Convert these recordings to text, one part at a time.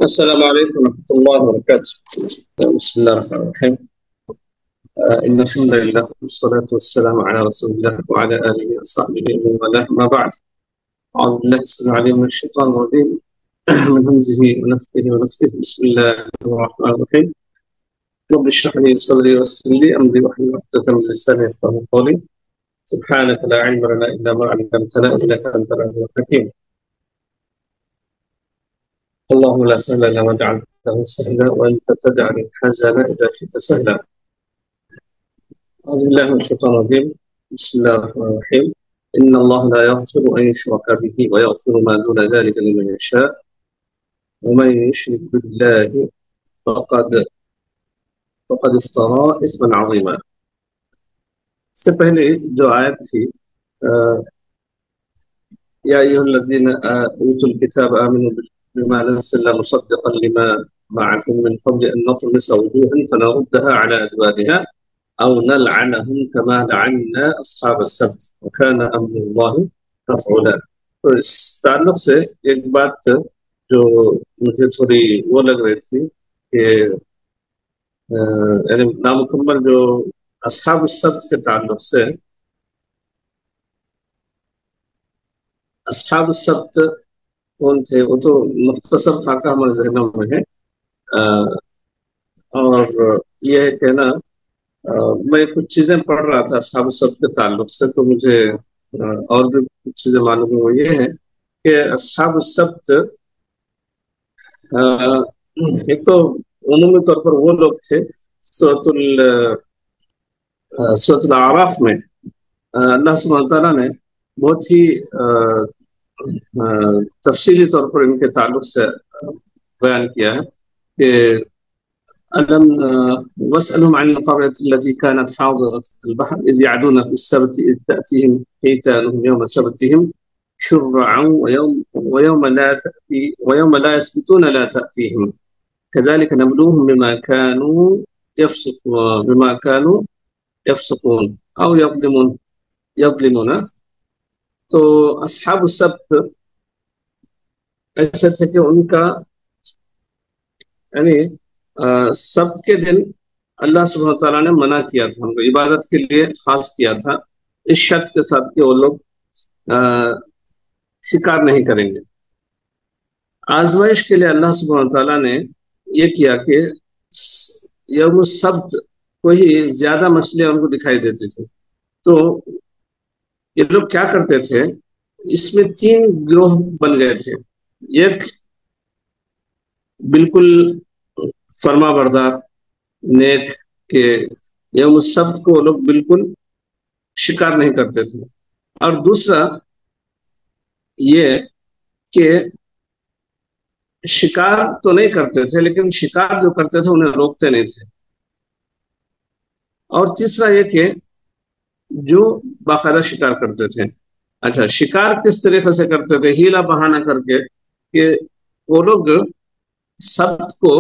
السلام عليكم ورحمة الله وبركاته. بسم الله الرحمن الرحيم. إن الحمد لله والصلاة والسلام على رسول الله وعلى آله وصحبه ومن والاه، ما بعد. أعوذ بالله السميع العليم من الشيطان الرجيم من همزه ونفخه ونفثه. بسم الله الرحمن الرحيم. رب اشرح لي صدري ويسر لي أمري واحلل عقدة من لساني يفقهوا قولي. سبحانك لا علم لنا إلا ما علمتنا إنك أنت العليم الحكيم. اللهم لا سهل إلا ما جعلته سهلا وأنت تجعل الحزن إذا شئت سهلا. أعوذ بالله من الشيطان الرجيم. بسم الله الرحمن الرحيم. إن الله لا يغفر أن يشرك به ويغفر ما دون ذلك لمن يشاء ومن يشرك بالله فقد افترى إثما عظيما. اس سے پہلے جو آیت تھی یا ایھا الذین اوتوا الکتاب آمنوا بما نزلنا مصدقا لما معكم من قبل ان نطمس وجوها فنردها على ادبارها او نلعنهم كما لعنا اصحاب السبت وكان امر الله مفعولا. تو اس تعلق سے ایک بات جو مجھے تھوڑی وہ لگ رہی تھی کہ یعنی نامکمل جو اصحاب السبت کے تعلق سے، اصحاب السبت کون تھے وہ تو مختصر خاکہ ہمارے ذہنوں میں ہے، اور یہ ہے کہ نا میں کچھ چیزیں پڑھ رہا تھا اصحاب السبت کے تعلق سے، تو مجھے اور بھی کچھ چیزیں معلوم ہوئی. وہ یہ ہے کہ اصحاب السبت ایک تو عمومی طور پر وہ لوگ تھے سورۃ الاعراف میں اللہ سبحانہ تعالیٰ نے بہت ہی تفصیلی طور پر ان کے تعلق سے بیان کیا ہے کہ ألم واسألهم عن القرية التي كانت حاضرة البحر إذ يعدون في السبت إذ تأتيهم حيتانهم يوم سبتهم شرعا ويوم لا يسبتون لا تأتيهم كذلك نبلوهم بما كانوا يفسقون أو يظلمون. تو اصحاب السبت ایسا تھے کہ ان کا یعنی سبت کے دن اللہ سبحانہ تعالیٰ نے منع کیا تھا، ان کو عبادت کے لیے خاص کیا تھا اس شرط کے ساتھ کہ وہ لوگ شکار نہیں کریں گے. آزمائش کے لیے اللہ سبحانہ تعالیٰ نے یہ کیا کہ یوم السبت کو ہی زیادہ مچھلیاں ان کو دکھائی دیتی تھی. تو یہ لوگ کیا کرتے تھے، اس میں 3 گروہ بن گئے تھے. ایک بالکل فرما بردار نیک کہ یوم السبت کو لوگ بالکل شکار نہیں کرتے تھے، اور دوسرا یہ کہ شکار تو نہیں کرتے تھے لیکن شکار جو کرتے تھے انہیں روکتے نہیں تھے، اور تیسرا یہ کہ جو باقاعدہ شکار کرتے تھے. اچھا، شکار کس طریقے سے کرتے تھے؟ ہیلا بہانہ کر کے کہ وہ لوگ سبت کو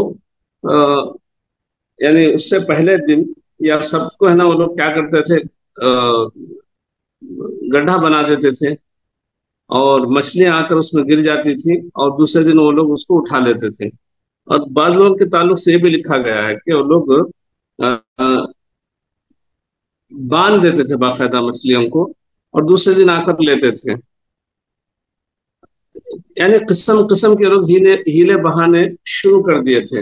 یعنی اس سے پہلے دن یا سبت کو ہے نا وہ لوگ کیا کرتے تھے، گڈھا بنا دیتے تھے اور مچھلیاں آ کر اس میں گر جاتی تھی، اور دوسرے دن وہ لوگ اس کو اٹھا لیتے تھے. اور بعض لوگوں کے تعلق سے یہ بھی لکھا گیا ہے کہ وہ لوگ باندھ دیتے تھے باقاعدہ مچھلیوں کو اور دوسرے دن آ کر لیتے تھے. یعنی قسم قسم کے لوگ ہیلے بہانے شروع کر دیے تھے.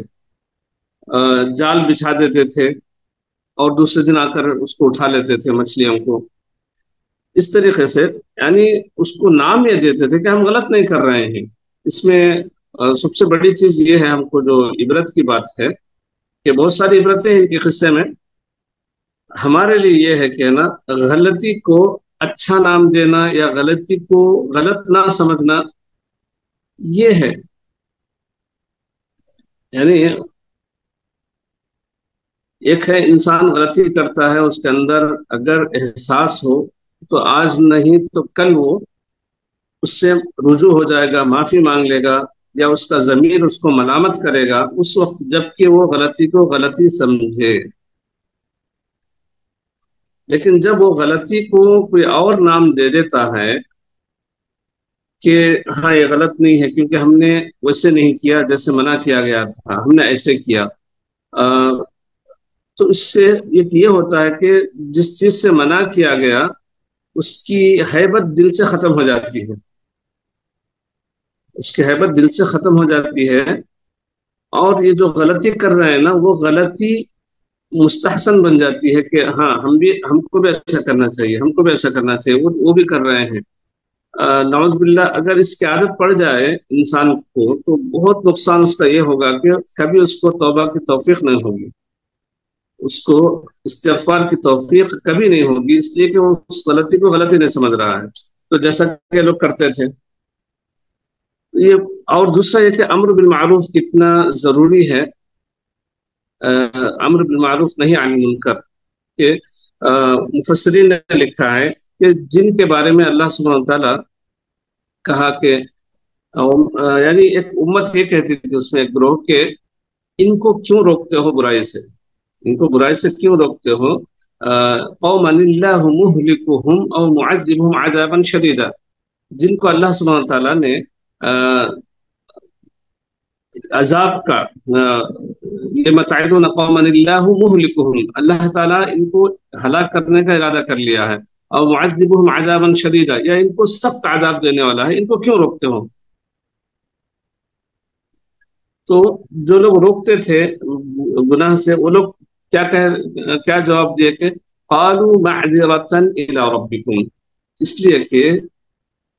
جال بچھا دیتے تھے اور دوسرے دن آ کر اس کو اٹھا لیتے تھے مچھلیوں کو. اس طریقے سے یعنی اس کو نام یہ دیتے تھے کہ ہم غلط نہیں کر رہے ہیں. اس میں سب سے بڑی چیز یہ ہے ہم کو جو عبرت کی بات ہے کہ بہت ساری عبرتیں ہیں ان کے قصے میں. ہمارے لیے یہ ہے کہ نا غلطی کو اچھا نام دینا یا غلطی کو غلط نہ سمجھنا یہ ہے. یعنی ایک ہے انسان غلطی کرتا ہے، اس کے اندر اگر احساس ہو تو آج نہیں تو کل وہ اس سے رجوع ہو جائے گا، معافی مانگ لے گا، یا اس کا ضمیر اس کو ملامت کرے گا اس وقت جب کہ وہ غلطی کو غلطی سمجھے. لیکن جب وہ غلطی کو کوئی اور نام دے دیتا ہے کہ ہاں یہ غلط نہیں ہے کیونکہ ہم نے ویسے نہیں کیا جیسے منع کیا گیا تھا، ہم نے ایسے کیا. تو اس سے یہ ہوتا ہے کہ جس چیز سے منع کیا گیا اس کی ہیبت دل سے ختم ہو جاتی ہے، اس کی ہیبت دل سے ختم ہو جاتی ہے. اور یہ جو غلطی کر رہے ہیں نا وہ غلطی مستحسن بن جاتی ہے کہ ہاں ہم کو بھی ایسا کرنا چاہیے، ہم کو بھی ایسا کرنا چاہیے، وہ بھی کر رہے ہیں. نعوذ باللہ اگر اس کی عادت پڑ جائے انسان کو تو بہت نقصان اس کا یہ ہوگا کہ کبھی اس کو توبہ کی توفیق نہیں ہوگی، اس کو استغفار کی توفیق کبھی نہیں ہوگی، اس لیے کہ وہ اس غلطی کو غلطی نہیں سمجھ رہا ہے. تو جیسا کہ لوگ کرتے تھے یہ. اور دوسرا یہ کہ امر بالمعروف کتنا ضروری ہے، امر بالمعروف نہیں عن المنکر. کہ مفسرین نے لکھا ہے کہ جن کے بارے میں اللہ سبحانہ وتعالی کہا کہ یعنی ایک امت یہ کہتی تھی اس میں ایک گروہ کہ ان کو کیوں روکتے ہو برائی سے، ان کو برائی سے کیوں روکتے ہو. قوما اللہ مہلکہم او معذبہم عذابا شدیدا، جن کو اللہ سبحانہ تعالیٰ نے عذاب کا لما تعدون قوما اللہ مہلکہم، اللہ تعالیٰ ان کو ہلاک کرنے کا ارادہ کر لیا ہے، اور معذبہم عذابا شدیدا، یا ان کو سخت عذاب دینے والا ہے، ان کو کیوں روکتے ہو. تو جو لوگ روکتے تھے گناہ سے وہ لوگ کیا جواب دیے کہ قالوا معذرۃ الی ربکم، اس لیے کہ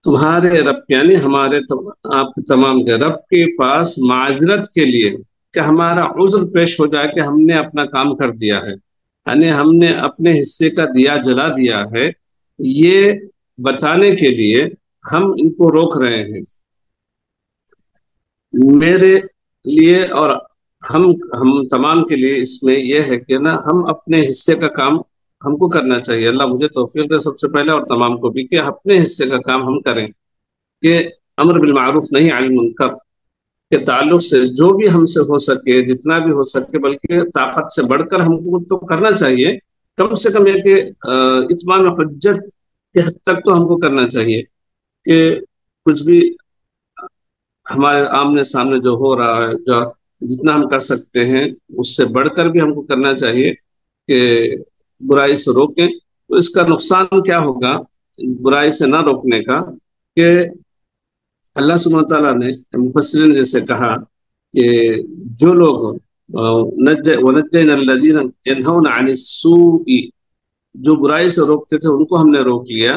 تمہارے رب یعنی ہمارے آپ تمام کے رب کے پاس معذرت کے لیے کہ ہمارا عذر پیش ہو جائے کہ ہم نے اپنا کام کر دیا ہے، یعنی ہم نے اپنے حصے کا دیا جلا دیا ہے، یہ بتانے کے لیے ہم ان کو روک رہے ہیں. میرے لیے اور ہم تمام کے لیے اس میں یہ ہے کہ نا ہم اپنے حصے کا کام ہم کو کرنا چاہیے. اللہ مجھے توفیق دے سب سے پہلے اور تمام کو بھی کہ اپنے حصے کا کام ہم کریں، کہ امر بالمعروف نہیں عن المنکر کے تعلق سے جو بھی ہم سے ہو سکے جتنا بھی ہو سکے، بلکہ طاقت سے بڑھ کر ہم کو تو کرنا چاہیے، کم سے کم یہ کہ اتمام حجت کے حد تک تو ہم کو کرنا چاہیے کہ کچھ بھی ہمارے آمنے سامنے جو ہو رہا ہے جو جتنا ہم کر سکتے ہیں اس سے بڑھ کر بھی ہم کو کرنا چاہیے کہ برائی سے روکیں. تو اس کا نقصان کیا ہوگا برائی سے نہ روکنے کا کہ اللہ سبحانہ تعالیٰ نے مفسرین نے جیسے کہا کہ جو لوگ وَنَجَّيْنَا الَّذِينَ يَنْهَوْنَ عَنِ السُّوءِ، جو برائی سے روکتے تھے ان کو ہم نے روک لیا.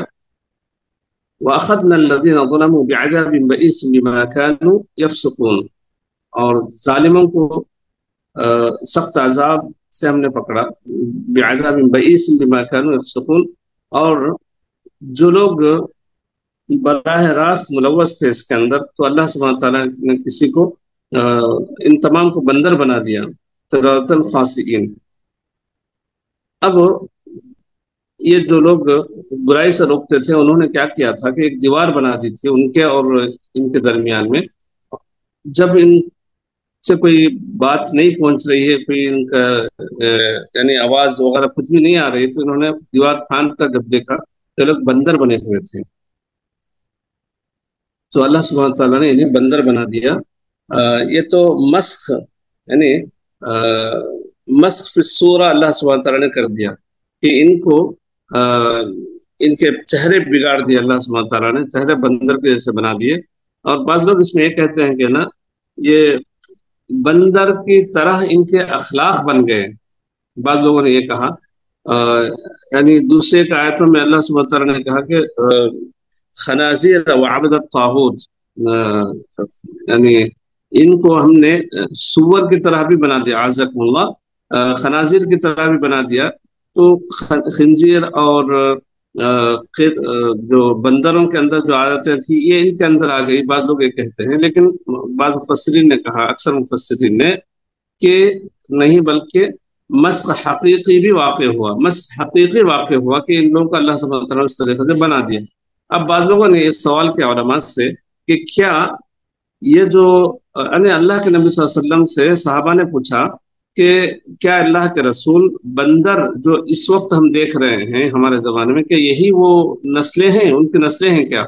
وَأَخَذْنَا الَّذِينَ ظَلَمُوا بِعَذَابٍ بَئِيسٍ بِمَا كَانُوا يَفْسُقُونَ، اور ظالموں کو سخت عذاب سے ہم نے پکڑا، بعذاب بئیس بما كانوا يفسقون. اور جو لوگ براہ راست ملوث تھے اس کے اندر تو اللہ سبحانہ تعالیٰ نے کسی کو ان تمام کو بندر بنا دیا، صراط الخاسئین. اب یہ جو لوگ برائی سے روکتے تھے انہوں نے کیا کیا تھا کہ ایک دیوار بنا دی تھی ان کے اور ان کے درمیان میں. جب ان سے کوئی بات نہیں پہنچ رہی ہے، کوئی ان کا یعنی آواز وغیرہ کچھ بھی نہیں آ رہی، تو انہوں نے دیوار پھاند کر جب دیکھا تو لوگ بندر بنے ہوئے تھے، تو اللہ سبحانہ تعالیٰ نے انہیں بندر بنا دیا. یہ تو مسخ یعنی مسخ فی الصورہ اللہ سبحانہ تعالیٰ نے کر دیا کہ ان کو ان کے چہرے بگاڑ دیے، اللہ سبحانہ تعالیٰ نے چہرے بندر کے جیسے بنا دیے. اور بعض لوگ اس میں یہ کہتے ہیں کہ نا یہ بندر کی طرح ان کے اخلاق بن گئے. بعض لوگوں نے یہ کہا یعنی دوسرے آیتوں میں اللہ سبحانہ تعالیٰ نے کہا کہ خنازیر وعبد الطاغوت، یعنی ان کو ہم نے سور کی طرح بھی بنا دیا، عزکم اللہ، خنازیر کی طرح بھی بنا دیا. تو خنزیر اور جو بندروں کے اندر جو عادتیں تھیں یہ ان کے اندر آ گئی، بعض لوگ یہ کہتے ہیں. لیکن بعض مفسرین نے کہا، اکثر مفسرین نے، کہ نہیں بلکہ مسخ حقیقی بھی واقع ہوا، مسخ حقیقی واقع ہوا کہ ان لوگوں کو اللہ سبحانہ وتعالیٰ اس طریقے سے بنا دیا. اب بعض لوگوں نے یہ سوال کیا علماء سے کہ کیا یہ جو یعنی اللہ کے نبی صلی اللہ علیہ وسلم سے صحابہ نے پوچھا کہ کیا اللہ کے رسول بندر جو اس وقت ہم دیکھ رہے ہیں ہمارے زمانے میں، کہ یہی وہ نسلیں ہیں، ان کی نسلیں ہیں کیا؟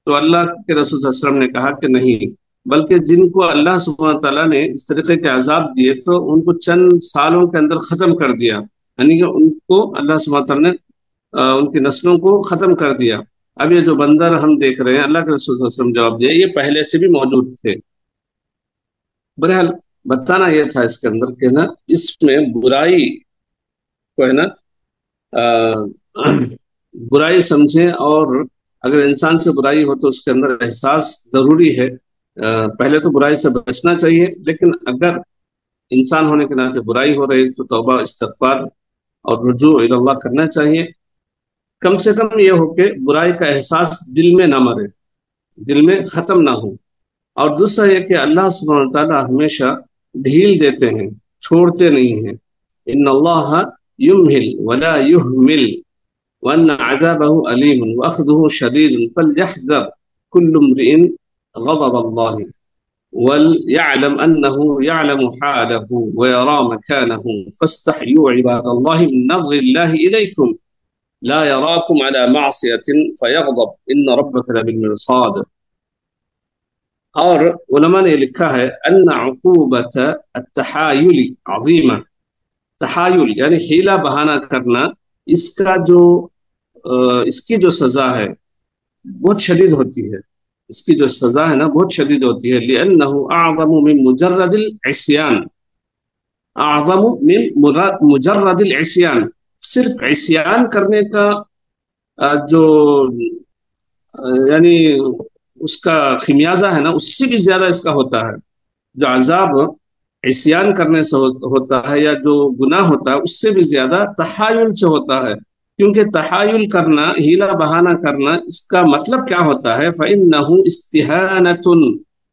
تو اللہ کے رسول صلی اللہ علیہ وسلم نے کہا کہ نہیں، بلکہ جن کو اللہ سبحانہ تعالیٰ نے اس طریقے کے عذاب دیے تو ان کو چند سالوں کے اندر ختم کر دیا، یعنی کہ ان کو اللہ سبحانہ تعالیٰ نے ان کی نسلوں کو ختم کر دیا۔ اب یہ جو بندر ہم دیکھ رہے ہیں، اللہ کے رسول صلی اللہ علیہ وسلم جواب دیا یہ پہلے سے بھی موجود تھے۔ بہرحال بتانا یہ تھا اس کے اندر کہ نا اس میں برائی کو ہے نا برائی سمجھیں، اور اگر انسان سے برائی ہو تو اس کے اندر احساس ضروری ہے۔ پہلے تو برائی سے بچنا چاہیے، لیکن اگر انسان ہونے کے ناطے برائی ہو رہی تو توبہ، استغفار اور رجوع الی اللہ کرنا چاہیے۔ کم سے کم یہ ہو کہ برائی کا احساس دل میں نہ مرے، دل میں ختم نہ ہو۔ اور دوسرا یہ کہ اللہ سبحانہ تعالیٰ ہمیشہ ڈھیل دیتے ہیں، چھوڑتے نہیں ہیں۔ ان اللہ یمہل ولا یہمل وان عذابہ علیم واخذہ شدید فلیحذر کل امرئ غضب اللہ وليعلم أنه يعلم حاله ويرى مكانه فاستحيوا عباد الله من نظر الله إليكم لا يراكم على معصية فيغضب إن ربك لبالمرصاد۔ اور علماء نے لکھا ہے ان عقوبت التحایل عظیمہ، تحایل یعنی حیلہ بہانہ کرنا، اس کی جو سزا ہے بہت شدید ہوتی ہے، اس کی جو سزا ہے نا بہت شدید ہوتی ہے۔ لأنه اعظم من مجرد العصیان، اعظم من مجرد العصیان، صرف عصیان کرنے کا جو یعنی اس کا خمیازہ ہے نا اس سے بھی زیادہ اس کا ہوتا ہے۔ جو عذاب عصیان کرنے سے ہوتا ہے یا جو گناہ ہوتا ہے اس سے بھی زیادہ تحایل سے ہوتا ہے، کیونکہ تحایل کرنا، ہیلا بہانہ کرنا، اس کا مطلب کیا ہوتا ہے؟ فَإِنَّهُ اسْتِهَانَةٌ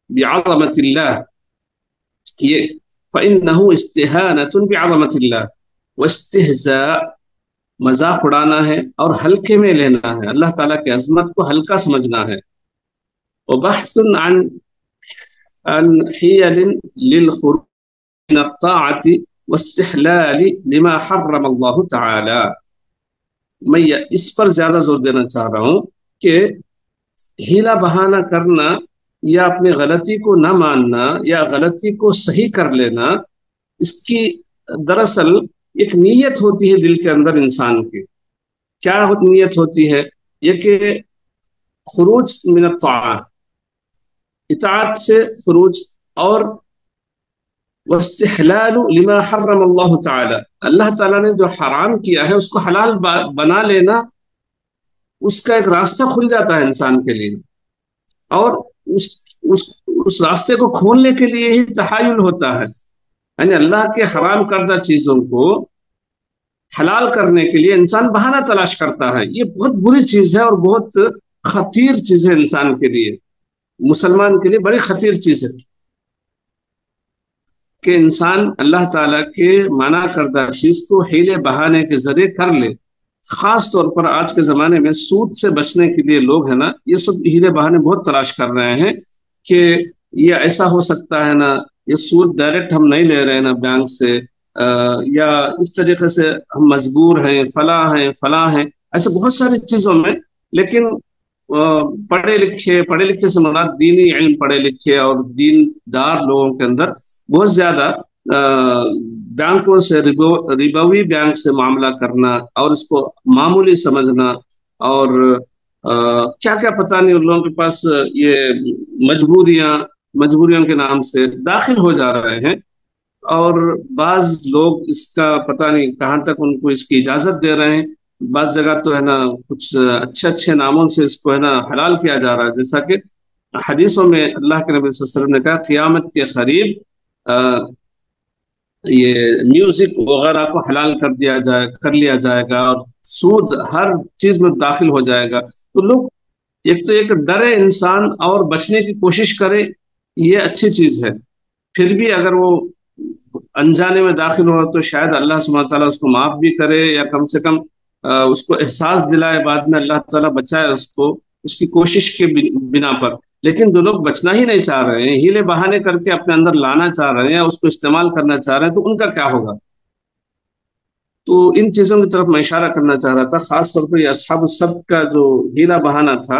بِعَظَمَةِ اللَّهِ، یہ فَإِنَّهُ اسْتِهَانَةٌ بِعَظَمَةِ اللَّهِ، واستہزاء مذاق اڑانا ہے اور ہلکے میں لینا ہے، اللہ تعالیٰ کی عظمت کو ہلکا سمجھنا ہے۔ وبحث عن حیل للخروج من الطاعة واستحلال لما حرم اللہ تعالی۔ میں اس پر زیادہ زور دینا چاہ رہا ہوں کہ ہیلا بہانہ کرنا یا اپنی غلطی کو نہ ماننا یا غلطی کو صحیح کر لینا، اس کی دراصل ایک نیت ہوتی ہے دل کے اندر انسان کی۔ کیا نیت ہوتی ہے؟ یہ کہ خروج من الطاعات، اطاعت سے خروج، اور واستحلال لما حرم اللہ تعالی، اللہ تعالیٰ نے جو حرام کیا ہے اس کو حلال بنا لینا، اس کا ایک راستہ کھل جاتا ہے انسان کے لیے، اور اس راستے کو کھولنے کے لیے ہی تحایل ہوتا ہے، یعنی اللہ کے حرام کردہ چیزوں کو حلال کرنے کے لیے انسان بہانہ تلاش کرتا ہے۔ یہ بہت بری چیز ہے اور بہت خطیر چیز ہے انسان کے لیے، مسلمان کے لیے بڑی خطیر چیز ہے کہ انسان اللہ تعالیٰ کے منع کردہ چیز کو حیلے بہانے کے ذریعے کر لے۔ خاص طور پر آج کے زمانے میں سود سے بچنے کے لیے لوگ ہیں نا یہ سب ہیلے بہانے بہت تلاش کر رہے ہیں کہ یہ ایسا ہو سکتا ہے نا، یہ سود ڈائریکٹ ہم نہیں لے رہے ہیں نا بینک سے، یا اس طریقے سے ہم مجبور ہیں، فلاں ہیں، ایسے بہت ساری چیزوں میں۔ لیکن پڑھے لکھے سے مراد دینی علم پڑھے لکھے اور دیندار لوگوں کے اندر بہت زیادہ بینکوں سے، ربوی بینک سے معاملہ کرنا اور اس کو معمولی سمجھنا، اور کیا کیا پتہ نہیں ان لوگوں کے پاس یہ مجبوریوں کے نام سے داخل ہو جا رہے ہیں، اور بعض لوگ اس کا پتہ نہیں کہاں تک ان کو اس کی اجازت دے رہے ہیں۔ بعض جگہ تو ہے نا کچھ اچھے ناموں سے اس کو ہے نا حلال کیا جا رہا ہے، جیسا کہ حدیثوں میں اللہ کے نبی صلی اللہ علیہ وسلم نے کہا قیامت کے قریب یہ میوزک وغیرہ کو حلال کر لیا جائے گا، اور سود ہر چیز میں داخل ہو جائے گا۔ تو لوگ ایک تو ایک ڈرے انسان اور بچنے کی کوشش کرے، یہ اچھی چیز ہے، پھر بھی اگر وہ انجانے میں داخل ہو تو شاید اللہ سبحانہ تعالیٰ اس کو معاف بھی کرے، یا کم سے کم اس کو احساس دلائے، بعد میں اللہ تعالیٰ بچائے اس کو اس کی کوشش کے بنا پر۔ لیکن جو لوگ بچنا ہی نہیں چاہ رہے ہیں، ہیلے بہانے کر کے اپنے اندر لانا چاہ رہے ہیں یا اس کو استعمال کرنا چاہ رہے ہیں، تو ان کا کیا ہوگا؟ تو ان چیزوں کی طرف میں اشارہ کرنا چاہ رہا تھا، خاص طور پر یہ اصحاب السبت کا جو ہیلا بہانہ تھا،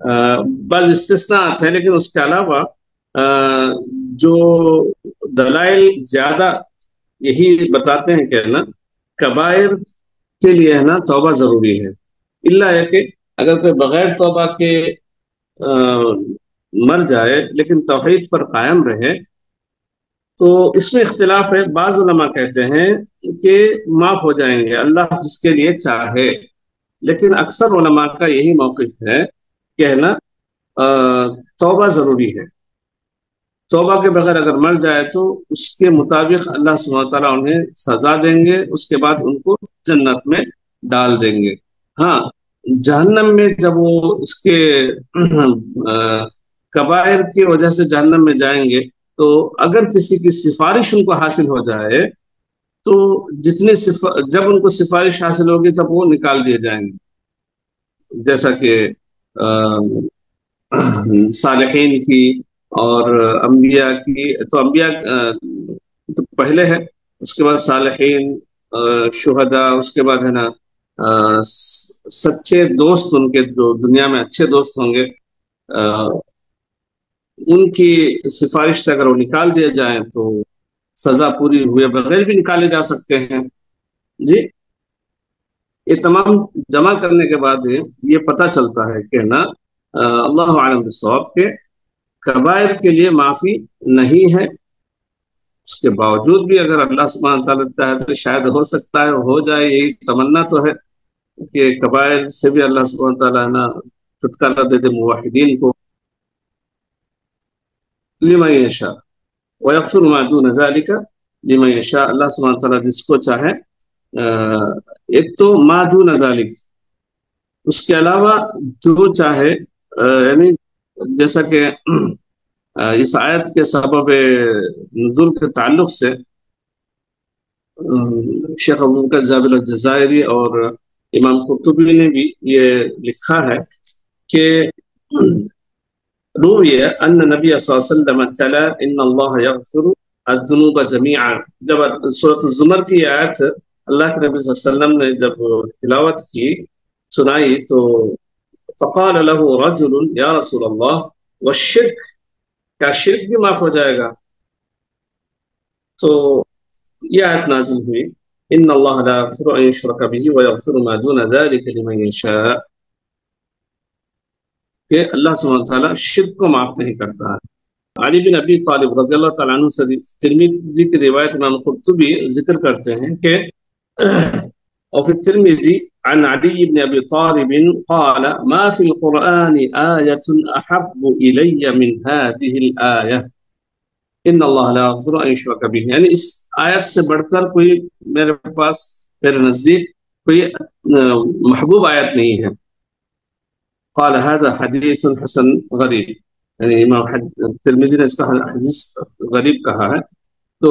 بعض استثناءات ہیں، لیکن اس کے علاوہ جو دلائل زیادہ یہی بتاتے ہیں کہ نا کبائر کے لیے ہے نا توبہ ضروری ہے، اللہ ہے کہ اگر کوئی بغیر توبہ کے مر جائے لیکن توحید پر قائم رہے تو اس میں اختلاف ہے۔ بعض علماء کہتے ہیں کہ معاف ہو جائیں گے اللہ جس کے لیے چاہے، لیکن اکثر علماء کا یہی موقف ہے کہ ہے نا توبہ ضروری ہے، توبہ کے بغیر اگر مر جائے تو اس کے مطابق اللہ سبحانہ وتعالیٰ انہیں سزا دیں گے، اس کے بعد ان کو جنت میں ڈال دیں گے۔ ہاں، جہنم میں جب وہ اس کے کبائر کی وجہ سے جہنم میں جائیں گے تو اگر کسی کی سفارش ان کو حاصل ہو جائے تو جب ان کو سفارش حاصل ہوگی تب وہ نکال دیے جائیں گے، جیسا کہ صالحین کی اور انبیاء کی، تو انبیاء تو پہلے ہے، اس کے بعد صالحین، شہداء، اس کے بعد ہے نا سچے دوست ان کے جو دنیا میں اچھے دوست ہوں گے ان کی سفارش سے اگر وہ نکال دیے جائیں تو سزا پوری ہوئے بغیر بھی نکالے جا سکتے ہیں۔ جی، یہ تمام جمع کرنے کے بعد یہ پتہ چلتا ہے کہ نا اللہ عالم بالصواب کے کبائر کے لیے معافی نہیں ہے، اس کے باوجود بھی اگر اللہ سبحانہ تعالیٰ چاہے تو شاید ہو سکتا ہے ہو جائے، یہی تمنا تو ہے کہ کبائر سے بھی اللہ سبحانہ تعالیٰ نا چھٹکارا دے دے موحدین کو۔ لمن یشاء ویغفر ما دون ذلك لمن یشاء، اللہ سبحانہ تعالیٰ جس کو چاہے ایک تو ما دون ذلك، اس کے علاوہ جو چاہے، یعنی جیسا کہ اس آیت کے سبب نزول کے تعلق سے شیخ ابو بکر جابر الجزائری اور امام قرطبی نے بھی یہ لکھا ہے کہ روی ان نبی صلی اللہ علیہ وسلم تلا ان اللہ یغفر الذنوب جميعا، جب سورۃ الزمر کی آیت اللہ کے نبی صلی اللہ علیہ وسلم نے جب تلاوت کی سنائی تو فقال له رجل یا رسول اللہ والشرک، کیا شرک بھی معاف ہو جائے گا؟ تو یہ آیت نازل ہوئی ان اللہ لا یغفر ان یشرک به ویغفر ما دون ذلك لمن یشاء، کہ اللہ سبحانہ وتعالیٰ شرک کو معاف نہیں کرتا ہے۔ علی بن ابی طالب رضی اللہ تعالیٰ عنہ سے ترمذی کی روایت امام قرطبی ذکر کرتے ہیں کہ وفي الترمذي عن علي بن ابي طالب قال ما في القرآن آية احب الي من هذه الآية ان اللہ لا یغفر ان یشرک بہ، یعنی اس آیت سے بڑھ کر کوئی میرے پاس، میرے نزدیک کوئی محبوب آیت نہیں ہے۔ قال هذا حدیث حسن غریب، یعنی امام ترمذی نے اس کا حدیث غریب کہا ہے۔ تو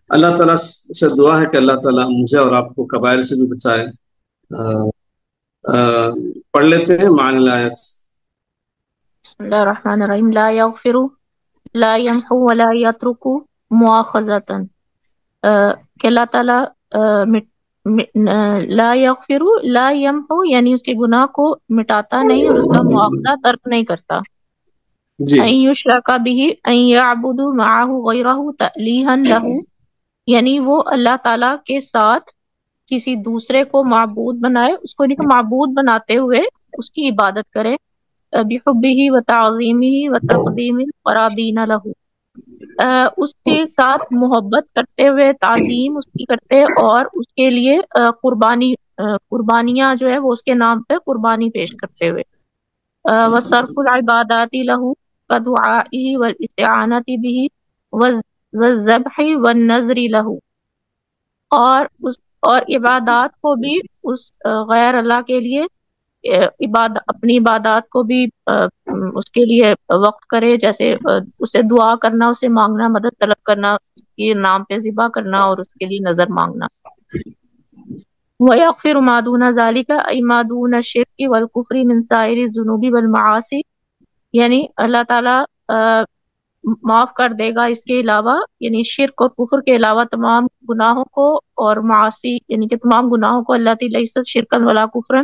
اللہ تعالیٰ سے دعا ہے کہ اللہ تعالیٰ مجھے اور آپ کو کبائر سے بھی بچائے۔ پڑھ لیتے ہیں معنی الآیت۔ بسم اللہ الرحمن الرحیم۔ لا یغفر، لا یمحو ولا یترک مؤاخذۃ، کہ اللہ تعالیٰ لا یغفر، لا یمحو یعنی اس کے گناہ کو مٹاتا نہیں اور اس کا مواخذہ ترک نہیں کرتا۔ جی، ان یشرک بہ ان یعبد معہ غیرہ تألیہا لہ، یعنی وہ اللہ تعالیٰ کے ساتھ کسی دوسرے کو معبود بنائے، اس کو معبود بناتے ہوئے اس کی عبادت کرے، بحبہ و تعظیمہ و تقدیم القرابین لہ، اس کے ساتھ محبت کرتے ہوئے تعظیم اس کی کرتے اور اس کے لیے قربانیاں جو ہے وہ اس کے نام پہ قربانی پیش کرتے ہوئے، وصرف العبادات لہ کدعائہ والاستعانۃ بہ والذبح والنذر لہ، اور عبادات کو بھی اس غیر اللہ کے لیے اپنی عبادات کو بھی اس کے لیے وقف کرے، جیسے اسے دعا کرنا، اسے مانگنا، مدد طلب کرنا، اس کے نام پہ ذبح کرنا اور اس کے لیے نظر مانگنا۔ وَيَغْفِرُ مَا دُونَ ذَلِكَ أَيْ مَا دُونَ الشِّرْكِ وَالْكُفْرِ مِنْ سَائِرِ الذُّنُوبِ وَالْمَعَاصِي، یعنی اللہ تعالیٰ معاف کر دے گا اس کے علاوہ، یعنی شرک اور کفر کے علاوہ تمام گناہوں کو، اور معاصی یعنی کہ تمام گناہوں کو، اللہ تعالیٰ شرکن ولا کفرن،